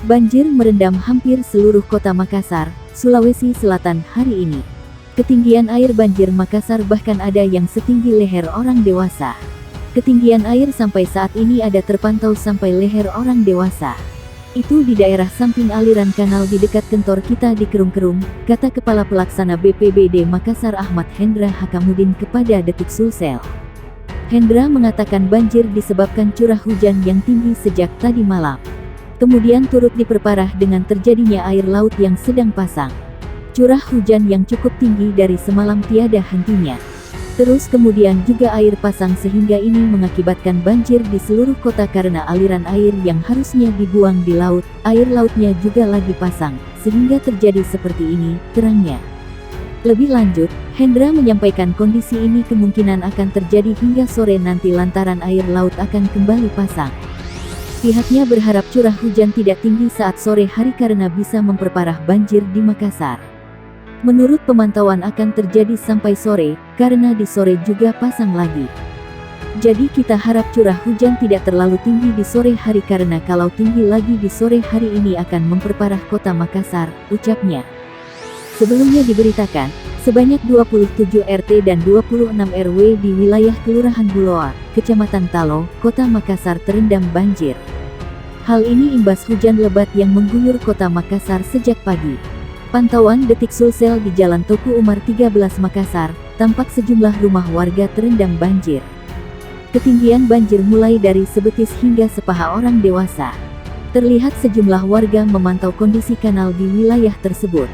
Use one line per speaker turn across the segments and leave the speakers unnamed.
Banjir merendam hampir seluruh kota Makassar, Sulawesi Selatan hari ini. Ketinggian air banjir Makassar bahkan ada yang setinggi leher orang dewasa. Ketinggian air sampai saat ini ada terpantau sampai leher orang dewasa. Itu di daerah samping aliran kanal di dekat kantor kita di Kerung-Kerung, kata Kepala Pelaksana BPBD Makassar Ahmad Hendra Hakamudin kepada Detik Sulsel. Hendra mengatakan banjir disebabkan curah hujan yang tinggi sejak tadi malam. Kemudian turut diperparah dengan terjadinya air laut yang sedang pasang. Curah hujan yang cukup tinggi dari semalam tiada hentinya. Terus kemudian juga air pasang sehingga ini mengakibatkan banjir di seluruh kota karena aliran air yang harusnya dibuang di laut, air lautnya juga lagi pasang, sehingga terjadi seperti ini, terangnya. Lebih lanjut, Hendra menyampaikan kondisi ini kemungkinan akan terjadi hingga sore nanti lantaran air laut akan kembali pasang. Pihaknya berharap curah hujan tidak tinggi saat sore hari karena bisa memperparah banjir di Makassar. Menurut pemantauan akan terjadi sampai sore, karena di sore juga pasang lagi. Jadi kita harap curah hujan tidak terlalu tinggi di sore hari karena kalau tinggi lagi di sore hari ini akan memperparah kota Makassar, ucapnya. Sebelumnya diberitakan, sebanyak 27 RT dan 26 RW di wilayah Kelurahan Buloa, Kecamatan Talo, Kota Makassar terendam banjir. Hal ini imbas hujan lebat yang mengguyur kota Makassar sejak pagi. Pantauan Detik Sulsel di Jalan Tuku Umar 13 Makassar, tampak sejumlah rumah warga terendam banjir. Ketinggian banjir mulai dari sebetis hingga sepaha orang dewasa. Terlihat sejumlah warga memantau kondisi kanal di wilayah tersebut.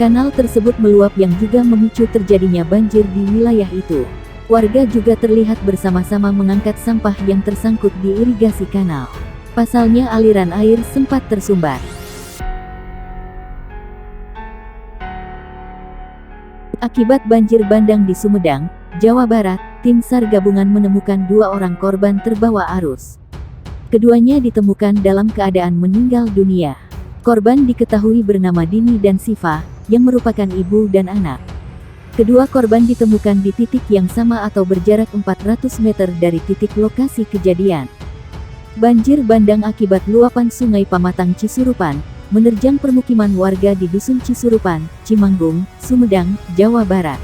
Kanal tersebut meluap yang juga memicu terjadinya banjir di wilayah itu. Warga juga terlihat bersama-sama mengangkat sampah yang tersangkut di irigasi kanal. Pasalnya aliran air sempat tersumbat. Akibat banjir bandang di Sumedang, Jawa Barat, tim SAR gabungan menemukan 2 orang korban terbawa arus. Keduanya ditemukan dalam keadaan meninggal dunia. Korban diketahui bernama Dini dan Siva, yang merupakan ibu dan anak. Kedua korban ditemukan di titik yang sama atau berjarak 400 meter dari titik lokasi kejadian. Banjir bandang akibat luapan Sungai Pamatang Cisurupan, menerjang permukiman warga di Dusun Cisurupan, Cimanggung, Sumedang, Jawa Barat.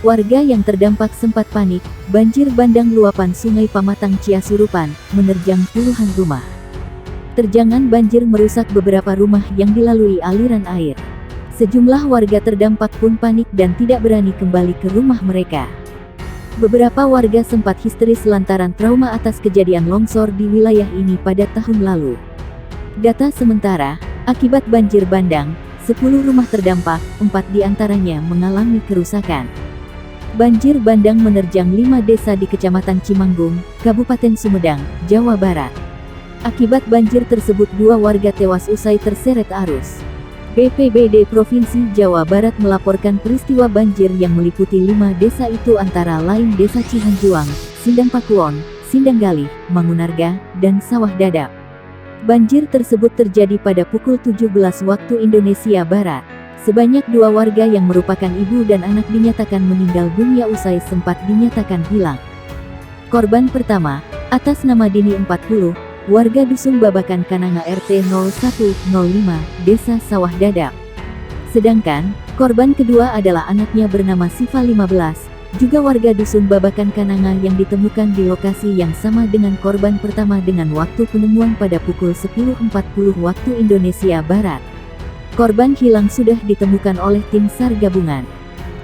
Warga yang terdampak sempat panik, banjir bandang luapan Sungai Pamatang Cisurupan, menerjang puluhan rumah. Terjangan banjir merusak beberapa rumah yang dilalui aliran air. Sejumlah warga terdampak pun panik dan tidak berani kembali ke rumah mereka. Beberapa warga sempat histeris lantaran trauma atas kejadian longsor di wilayah ini pada tahun lalu. Data sementara, akibat banjir bandang, 10 rumah terdampak, 4 diantaranya mengalami kerusakan. Banjir bandang menerjang 5 desa di Kecamatan Cimanggung, Kabupaten Sumedang, Jawa Barat. Akibat banjir tersebut 2 warga tewas usai terseret arus. BPBD Provinsi Jawa Barat melaporkan peristiwa banjir yang meliputi 5 desa itu antara lain Desa Cihanjuang, Sindang Pakuon, Sindang Galih, Mangunarga, dan Sawah Dadap. Banjir tersebut terjadi pada pukul 17 waktu Indonesia Barat. Sebanyak 2 warga yang merupakan ibu dan anak dinyatakan meninggal dunia usai sempat dinyatakan hilang. Korban pertama, atas nama Dini 40, warga Dusun Babakan Kananga RT 0105, Desa Sawah Dadap. Sedangkan, korban kedua adalah anaknya bernama Siva 15, juga warga Dusun Babakan Kananga yang ditemukan di lokasi yang sama dengan korban pertama dengan waktu penemuan pada pukul 10.40 waktu Indonesia Barat. Korban hilang sudah ditemukan oleh tim SAR gabungan.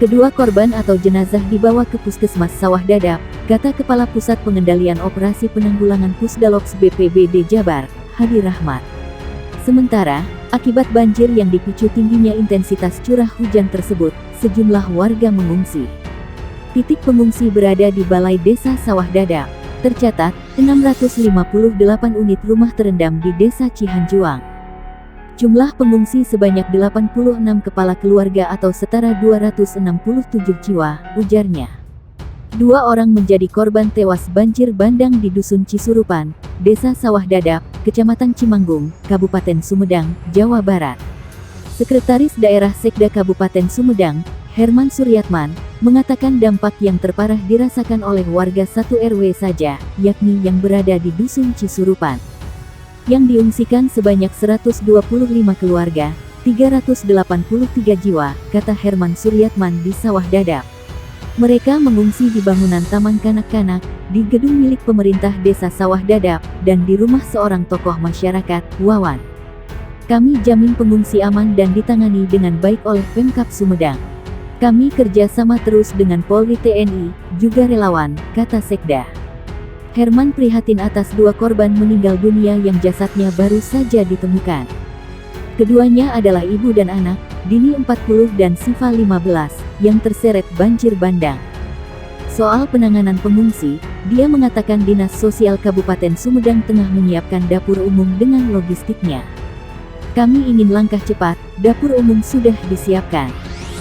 Kedua korban atau jenazah dibawa ke Puskesmas Sawah Dadap, kata Kepala Pusat Pengendalian Operasi Penanggulangan Pusdalops BPBD Jabar, Hadi Rahmat. Sementara, akibat banjir yang dipicu tingginya intensitas curah hujan tersebut, sejumlah warga mengungsi. Titik pengungsi berada di Balai Desa Sawah Dadap. Tercatat, 658 unit rumah terendam di Desa Cihanjuang. Jumlah pengungsi sebanyak 86 kepala keluarga atau setara 267 jiwa, ujarnya. 2 orang menjadi korban tewas banjir bandang di Dusun Cisurupan, Desa Sawah Dadap, Kecamatan Cimanggung, Kabupaten Sumedang, Jawa Barat. Sekretaris Daerah Sekda Kabupaten Sumedang, Herman Suryatman, mengatakan dampak yang terparah dirasakan oleh warga 1 RW saja, yakni yang berada di Dusun Cisurupan. yang diungsikan sebanyak 125 keluarga, 383 jiwa, kata Herman Suryatman di Sawah Dadap. Mereka mengungsi di bangunan taman kanak-kanak, di gedung milik pemerintah desa Sawah Dadap, dan di rumah seorang tokoh masyarakat, Wawan. Kami jamin pengungsi aman dan ditangani dengan baik oleh Pemkab Sumedang. Kami kerja sama terus dengan Polri TNI, juga relawan, kata Sekda. Herman prihatin atas dua korban meninggal dunia yang jasadnya baru saja ditemukan. Keduanya adalah ibu dan anak, Dini 40 dan Siva 15, yang terseret banjir bandang. Soal penanganan pengungsi, dia mengatakan Dinas Sosial Kabupaten Sumedang tengah menyiapkan dapur umum dengan logistiknya. Kami ingin langkah cepat, dapur umum sudah disiapkan.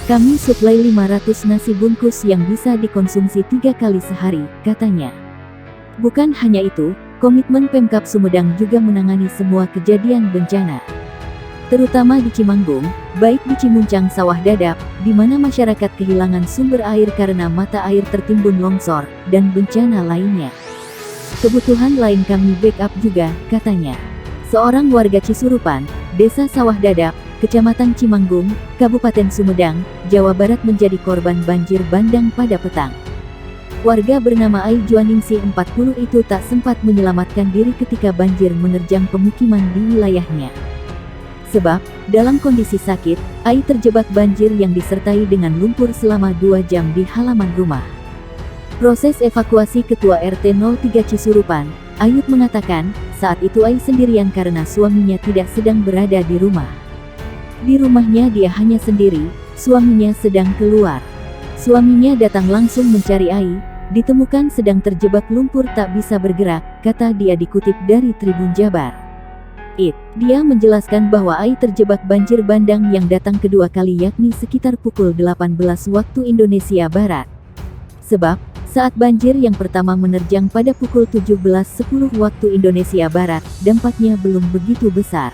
Kami suplai 500 nasi bungkus yang bisa dikonsumsi 3 kali sehari, katanya. Bukan hanya itu, komitmen Pemkab Sumedang juga menangani semua kejadian bencana. Terutama di Cimanggung, baik di Cimuncang Sawah Dadap, di mana masyarakat kehilangan sumber air karena mata air tertimbun longsor, dan bencana lainnya. Kebutuhan lain kami backup juga, katanya. Seorang warga Cisurupan, Desa Sawah Dadap, Kecamatan Cimanggung, Kabupaten Sumedang, Jawa Barat menjadi korban banjir bandang pada petang. Warga bernama Ai Juaningsi 40 itu tak sempat menyelamatkan diri ketika banjir menerjang pemukiman di wilayahnya. Sebab, dalam kondisi sakit, Ai terjebak banjir yang disertai dengan lumpur selama 2 jam di halaman rumah. Proses evakuasi Ketua RT 03 Cisurupan, Ayub mengatakan, saat itu Ai sendirian karena suaminya tidak sedang berada di rumah. Di rumahnya dia hanya sendiri, suaminya sedang keluar. Suaminya datang langsung mencari Ai, ditemukan sedang terjebak lumpur tak bisa bergerak, kata dia dikutip dari Tribun Jabar. Dia menjelaskan bahwa Ai terjebak banjir bandang yang datang kedua kali yakni sekitar pukul 18 waktu Indonesia Barat. Sebab, saat banjir yang pertama menerjang pada pukul 17.10 waktu Indonesia Barat, dampaknya belum begitu besar.